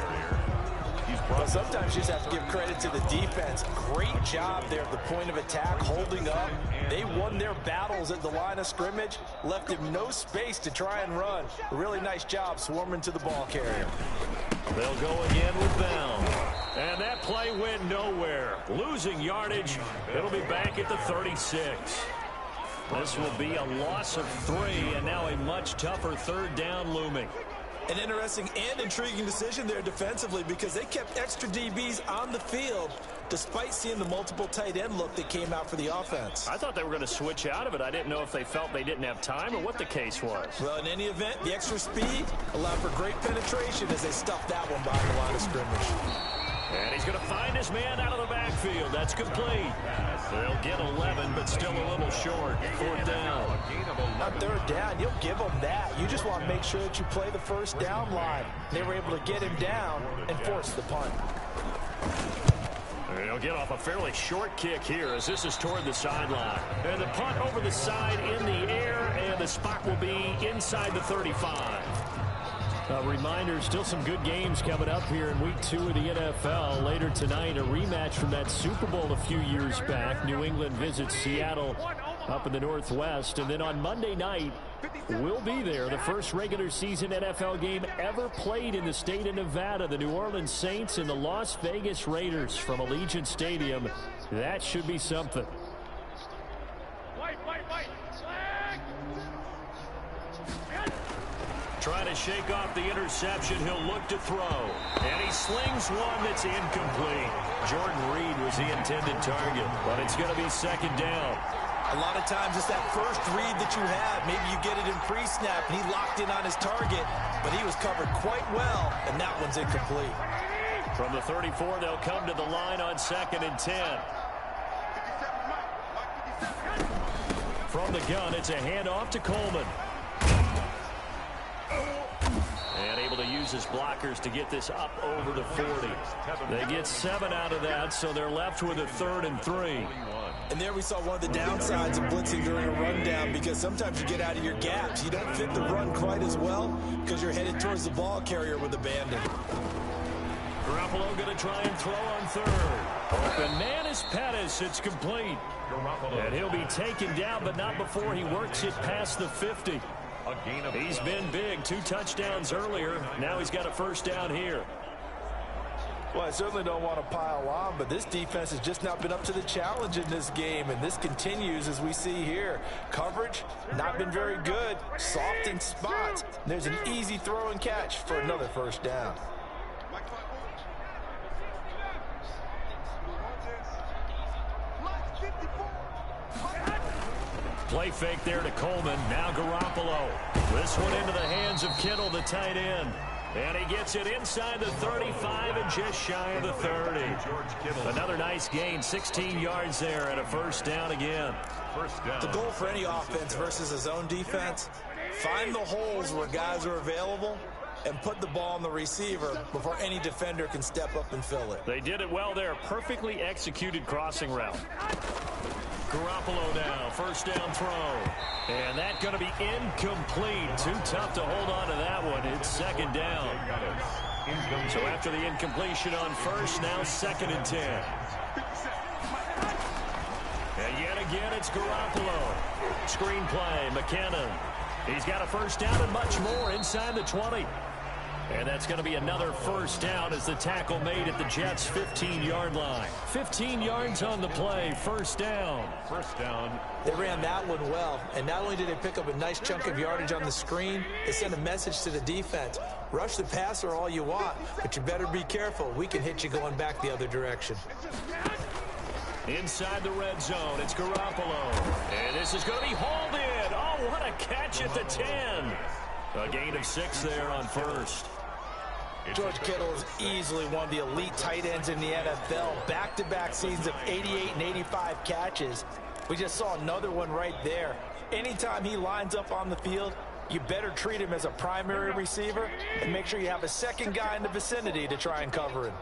Well, sometimes you just have to give credit to the defense. Great job there at the point of attack, holding up. They won their battles at the line of scrimmage, left him no space to try and run. A really nice job swarming to the ball carrier. They'll go again with Bell. And that play went nowhere. Losing yardage. It'll be back at the 36. This will be a loss of 3, and now a much tougher 3rd down looming. An interesting and intriguing decision there defensively because they kept extra DBs on the field despite seeing the multiple tight end look that came out for the offense. I thought they were going to switch out of it. I didn't know if they felt they didn't have time or what the case was. Well, in any event, the extra speed allowed for great penetration as they stuffed that one behind the line of scrimmage. And he's going to find his man out of the backfield. That's complete. They'll get 11, but still a little short. 4th down. On 3rd down, you'll give them that. You just want to make sure that you play the 1st down line. They were able to get him down and force the punt. They'll get off a fairly short kick here as this is toward the sideline. And the punt over the side in the air, and the spot will be inside the 35. A reminder, still some good games coming up here in Week 2 of the NFL. Later tonight, a rematch from that Super Bowl a few years back. New England visits Seattle up in the Northwest. And then on Monday night, we'll be there. The first regular season NFL game ever played in the state of Nevada. The New Orleans Saints and the Las Vegas Raiders from Allegiant Stadium. That should be something. Trying to shake off the interception. He'll look to throw. And he slings one that's incomplete. Jordan Reed was the intended target, but it's going to be 2nd down. A lot of times it's that first read that you have. Maybe you get it in pre-snap, and he locked in on his target, but he was covered quite well, and that one's incomplete. From the 34, they'll come to the line on 2nd and 10. From the gun, it's a handoff to Coleman. And able to use his blockers to get this up over the 40. They get 7 out of that, so they're left with a 3rd and 3. And there we saw one of the downsides of blitzing during a rundown because sometimes you get out of your gaps. You don't fit the run quite as well because you're headed towards the ball carrier with abandon. Garoppolo going to try and throw on 3rd. Open man is Pettis. It's complete. And he'll be taken down, but not before he works it past the 50. He's been big. 2 touchdowns earlier. Now he's got a 1st down here. Well, I certainly don't want to pile on, but this defense has just not been up to the challenge in this game, and this continues as we see here. Coverage, not been very good, soft in spots. There's an easy throw and catch for another first down. Play fake there to Coleman. Now Garoppolo. This one into the hands of Kittle, the tight end. And he gets it inside the 35 and just shy of the 30. Another nice gain, 16 yards there and a first down again. The goal for any offense versus his own defense, find the holes where guys are available and put the ball on the receiver before any defender can step up and fill it. They did it well there. Perfectly executed crossing route. Garoppolo now, first down throw. And that's going to be incomplete. Too tough to hold on to that one. It's second down. So after the incompletion on first, now second and 10. And yet again, it's Garoppolo. Screenplay, McKinnon. He's got a first down and much more inside the 20. And that's going to be another first down as the tackle made at the Jets' 15-yard line. 15 yards on the play, first down. First down. They ran that one well, and not only did they pick up a nice chunk of yardage on the screen, they sent a message to the defense. Rush the passer all you want, but you better be careful. We can hit you going back the other direction. Inside the red zone, it's Garoppolo. And this is going to be hauled in. Oh, what a catch at the 10. A gain of 6 there on first. George Kittle is easily one of the elite tight ends in the NFL. Back-to-back seasons of 88 and 85 catches. We just saw another one right there. Anytime he lines up on the field, you better treat him as a primary receiver and make sure you have a second guy in the vicinity to try and cover him.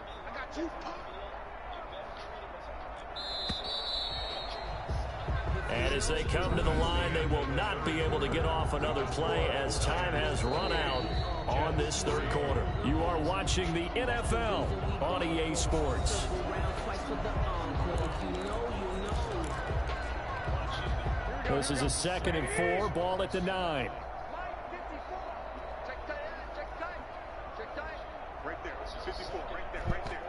And as they come to the line, they will not be able to get off another play as time has run out on this third quarter. You are watching the NFL on EA Sports. This is a 2nd and 4, ball at the 9. Right there, 54, right there,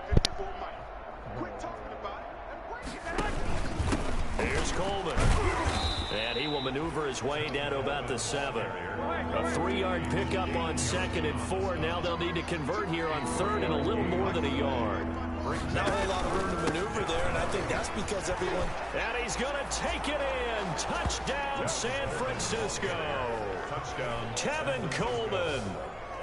54, Mike. Quit talking about it and break it. Here's Coleman. And he will maneuver his way down to about the 7. A 3-yard pickup on 2nd and 4. Now they'll need to convert here on 3rd and a little more than a yard. Not a whole lot of room to maneuver there, and I think that's because everyone... And he's going to take it in. Touchdown, San Francisco. Touchdown. Tevin Coleman.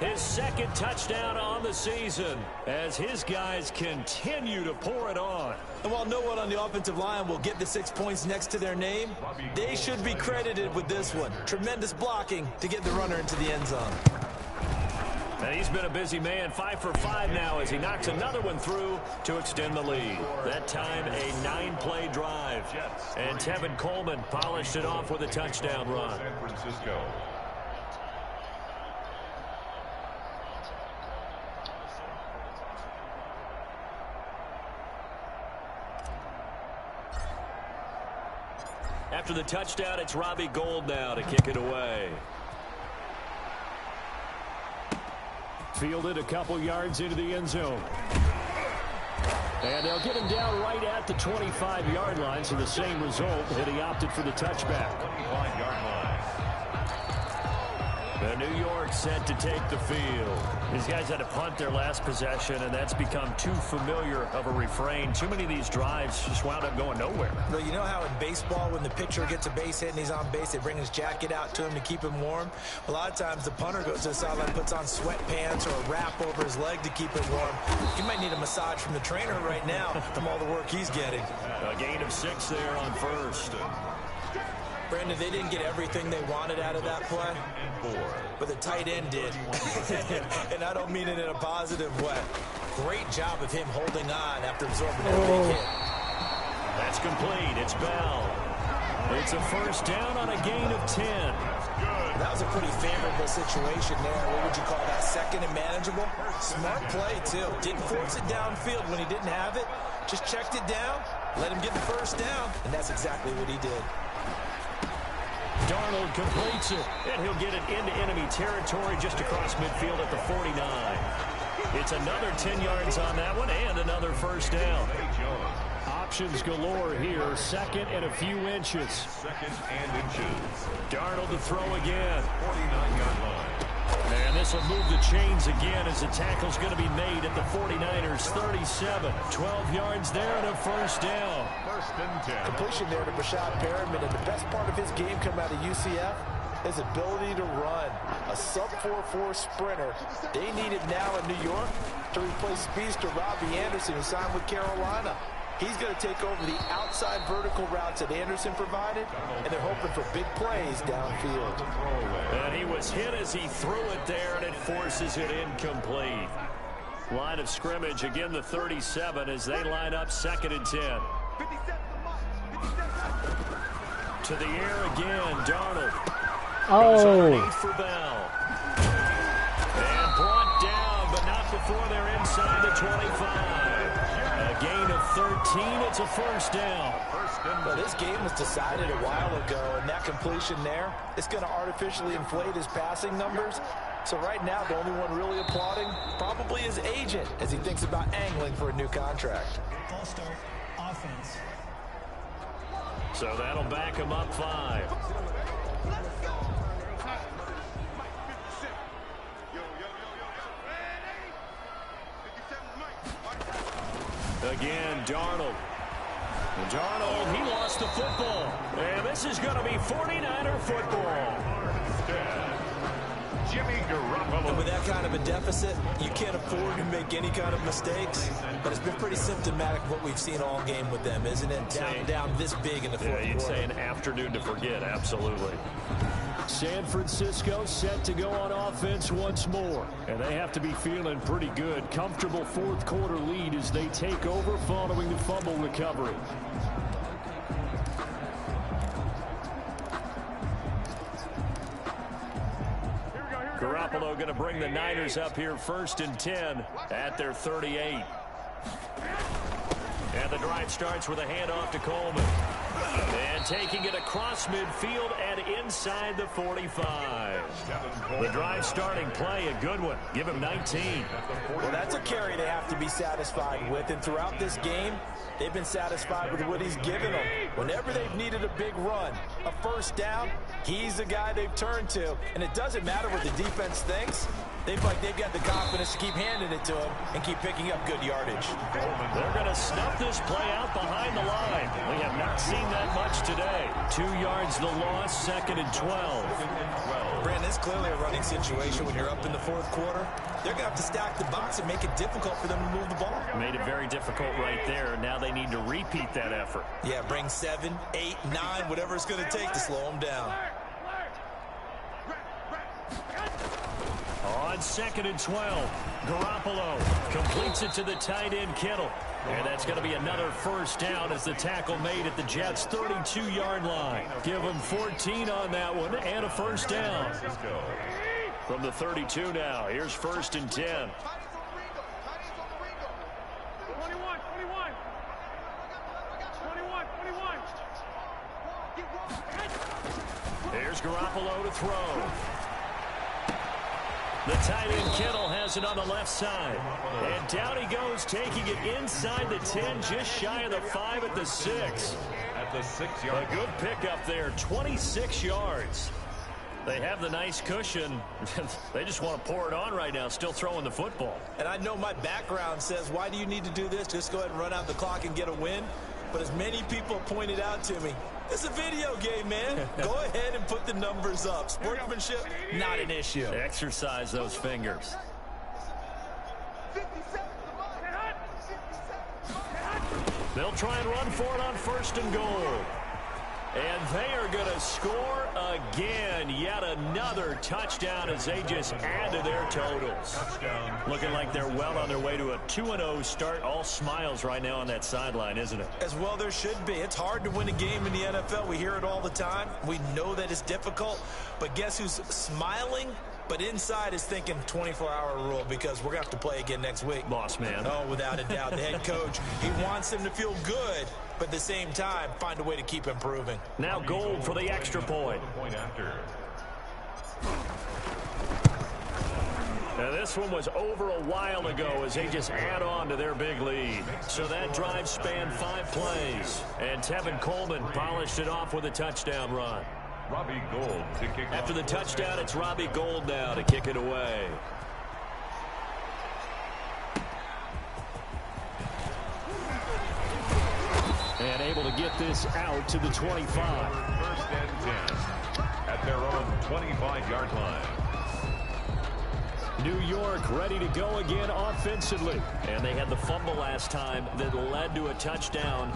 His 2nd touchdown on the season as his guys continue to pour it on. And while no one on the offensive line will get the 6 points next to their name, they should be credited with this one. Tremendous blocking to get the runner into the end zone. And he's been a busy man, 5 for 5 now as he knocks another one through to extend the lead. That time a 9-play drive. And Tevin Coleman polished it off with a touchdown run. San Francisco. After the touchdown, it's Robbie Gould now to kick it away. Fielded a couple yards into the end zone. And they'll get him down right at the 25-yard line, so the same result, and he opted for the touchback. 25-yard line. The New York set to take the field. These guys had to punt their last possession, and that's become too familiar of a refrain. Too many of these drives just wound up going nowhere. Well, you know how in baseball, when the pitcher gets a base hit and he's on base, they bring his jacket out to him to keep him warm? A lot of times the punter goes to the sideline, puts on sweatpants or a wrap over his leg to keep it warm. He might need a massage from the trainer right now from all the work he's getting. A gain of 6 there on first. Brandon, they didn't get everything they wanted out of that play, but the tight end did. And I don't mean it in a positive way. Great job of him holding on after absorbing that big hit. That's complete. It's Bell. It's a first down on a gain of 10. That was a pretty favorable situation there. What would you call that? 2nd and manageable? Smart play, too. Didn't force it downfield when he didn't have it. Just checked it down, let him get the first down, and that's exactly what he did. Darnold completes it, and he'll get it into enemy territory just across midfield at the 49. It's another 10 yards on that one and another first down. Options galore here. Second and a few inches. Second and inches. Darnold to throw again. 49-yard line. And this will move the chains again as the tackle's going to be made at the 49ers 37. 12 yards there and a first down. First and 10. Completion there to Brashad Perriman, and the best part of his game coming out of UCF, his ability to run. A sub-4.4 sprinter. They need it now in New York to replace speedster Robbie Anderson, who signed with Carolina. He's going to take over the outside vertical routes that Anderson provided, and they're hoping for big plays downfield. And he was hit as he threw it there, and it forces it incomplete. Line of scrimmage, again the 37 as they line up second and 10. To the air again, Darnold. Oh. For Bell. And brought down, but not before they're inside the 25. A gain of 13. It's a first down. Well, this game was decided a while ago, and that completion there, it's going to artificially inflate his passing numbers. So right now, the only one really applauding probably his agent as he thinks about angling for a new contract. Ball start, offense. So that'll back him up 5. Again, Darnold. Darnold, he lost the football. And this is going to be 49er football. Jimmy Garoppolo. And with that kind of a deficit, you can't afford to make any kind of mistakes. But it's been pretty symptomatic of what we've seen all game with them, isn't it? Down this big in the fourth quarter. You'd say an afternoon to forget, absolutely. San Francisco set to go on offense once more. And they have to be feeling pretty good. Comfortable fourth quarter lead as they take over following the fumble recovery. Garoppolo going to bring the Niners up here first and 10 at their 38. And the drive starts with a handoff to Coleman. And taking it across midfield and inside the 45. The drive starting play, a good one. Give him 19. Well, that's a carry they have to be satisfied with. And throughout this game, they've been satisfied with what he's given them. Whenever they've needed a big run, a first down, he's the guy they've turned to. And it doesn't matter what the defense thinks. They've got the confidence to keep handing it to him and keep picking up good yardage. They're going to snuff this play out behind the line. We have not seen that much today. 2 yards the loss, second and 12. Brandon, it's clearly a running situation when you're up in the fourth quarter. They're going to have to stack the box and make it difficult for them to move the ball. Made it very difficult right there. Now they need to repeat that effort. Yeah, bring 7, 8, 9, whatever it's going to take to slow them down. On second and 12, Garoppolo completes it to the tight end Kittle. And that's going to be another first down as the tackle made at the Jets' 32-yard line. Give them 14 on that one and a first down. From the 32 now, here's first and 10. Here's Garoppolo to throw. The tight end Kittle has it on the left side. And down he goes, taking it inside the 10, just shy of the 5 at the 6. At the 6-yard. A good pickup there, 26 yards. They have the nice cushion. They just want to pour it on right now, still throwing the football. And I know my background says, why do you need to do this? Just go ahead and run out the clock and get a win. But as many people pointed out to me, it's a video game, man. Go ahead and put the numbers up. Sportsmanship, not an issue. Exercise those fingers. They'll try and run for it on first and goal. And they are going to score again. Yet another touchdown as they just add to their totals. Looking like they're well on their way to a 2-0 start. All smiles right now on that sideline, isn't it? As well there should be. It's hard to win a game in the NFL. We hear it all the time. We know that it's difficult. But guess who's smiling? But inside is thinking 24-hour rule because we're going to have to play again next week. Boss man. Oh, without a doubt. The head coach, he wants them to feel good, but at the same time, find a way to keep improving. Now Gold for the extra point. This one was over a while ago as they just add on to their big lead. So that drive spanned 5 plays. And Tevin Coleman polished it off with a touchdown run. Robbie Gould to kick off. After the touchdown, it's Robbie Gould now to kick it away. And able to get this out to the 25. First and 10 at their own 25-yard line. New York ready to go again offensively. And they had the fumble last time that led to a touchdown.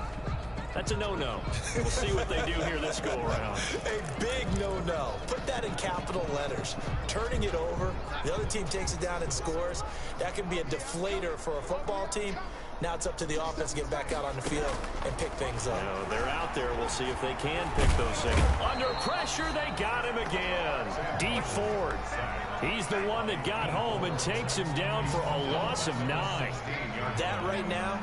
That's a no-no. We'll see what they do here this go-around. A big no-no. Put that in capital letters. Turning it over, the other team takes it down and scores. That can be a deflator for a football team. Now it's up to the offense to get back out on the field and pick things up. They're out there. We'll see if they can pick those things. Under pressure, they got him again. D. Ford. He's the one that got home and takes him down for a loss of 9. That right now,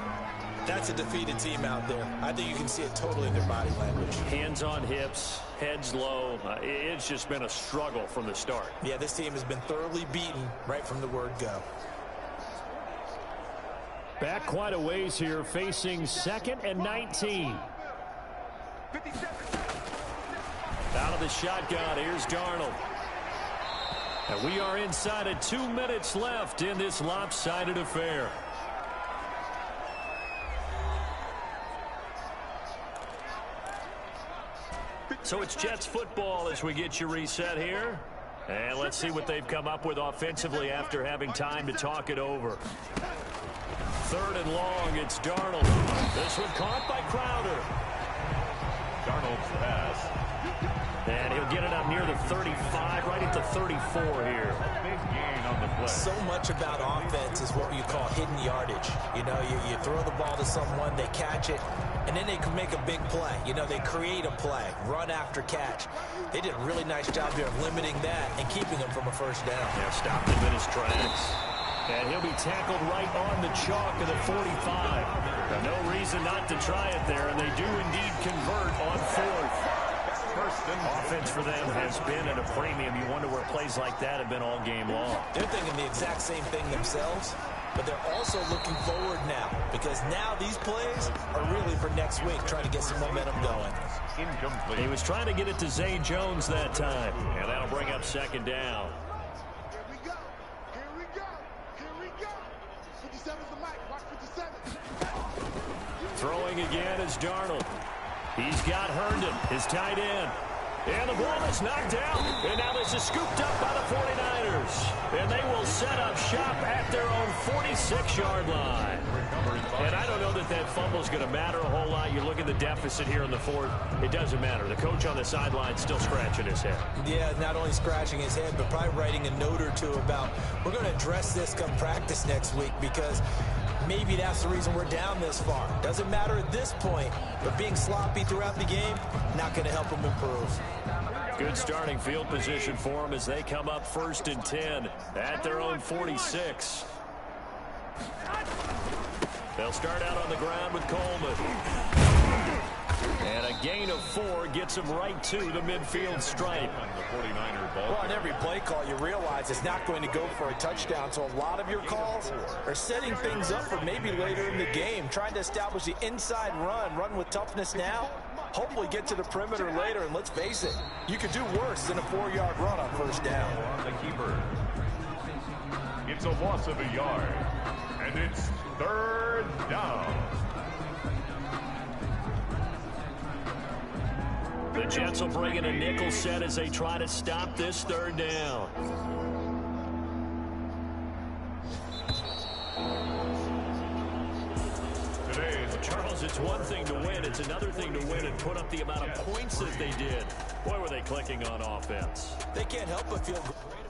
that's a defeated team out there. I think you can see it totally in their body language. Hands on hips, heads low. It's just been a struggle from the start. Yeah, this team has been thoroughly beaten right from the word go. Back quite a ways here, facing 2nd and 19. 57. Out of the shotgun, here's Darnold. And we are inside of 2 minutes left in this lopsided affair. So it's Jets football as we get you reset here. And let's see what they've come up with offensively after having time to talk it over. 3rd and long, it's Darnold. This one caught by Crowder. Darnold's pass. And he'll get it up near the 35, right at the 34 here. Big gain on the play. So much about offense is what you call hidden yardage. You know, you throw the ball to someone, they catch it, and then they can make a big play. You know, they create a play, run after catch. They did a really nice job here of limiting that and keeping him from a first down. Yeah, stopped him in his tracks. And he'll be tackled right on the chalk of the 45. Now, no reason not to try it there, and they do indeed convert on 4th. Offense for them has been at a premium. You wonder where plays like that have been all game long. They're thinking the exact same thing themselves, but they're also looking forward now because now these plays are really for next week, trying to get some momentum going. Incomplete. He was trying to get it to Zay Jones that time, and that'll bring up 2nd down. Here we go. Here we go. Here we go. 57's the mic. Watch 57. Throwing again is Darnold. He's got Herndon, his tight end. And the ball is knocked out. And now this is scooped up by the 49ers. And they will set up shop at their own 46-yard line. And I don't know that that fumble is going to matter a whole lot. You look at the deficit here in the 4th. It doesn't matter. The coach on the sideline still scratching his head. Yeah, not only scratching his head, but probably writing a note or two about we're going to address this come practice next week because maybe that's the reason we're down this far. Doesn't matter at this point, but being sloppy throughout the game, not going to help them improve. Good starting field position for them as they come up 1st and 10 at their own 46. They'll start out on the ground with Coleman. And a gain of 4 gets him right to the midfield stripe. The 49er ball. Well, on every play call, you realize it's not going to go for a touchdown. So a lot of your calls are setting things up for maybe later in the game, trying to establish the inside run with toughness now, hopefully get to the perimeter later. And let's face it, you could do worse than a 4-yard run on first down. The keeper. It's a loss of a yard. And it's 3rd down. The Jets will bring in a nickel set as they try to stop this 3rd down. Charles, it's one thing to win. It's another thing to win and put up the amount of points that they did. Boy, were they clicking on offense. They can't help but feel great.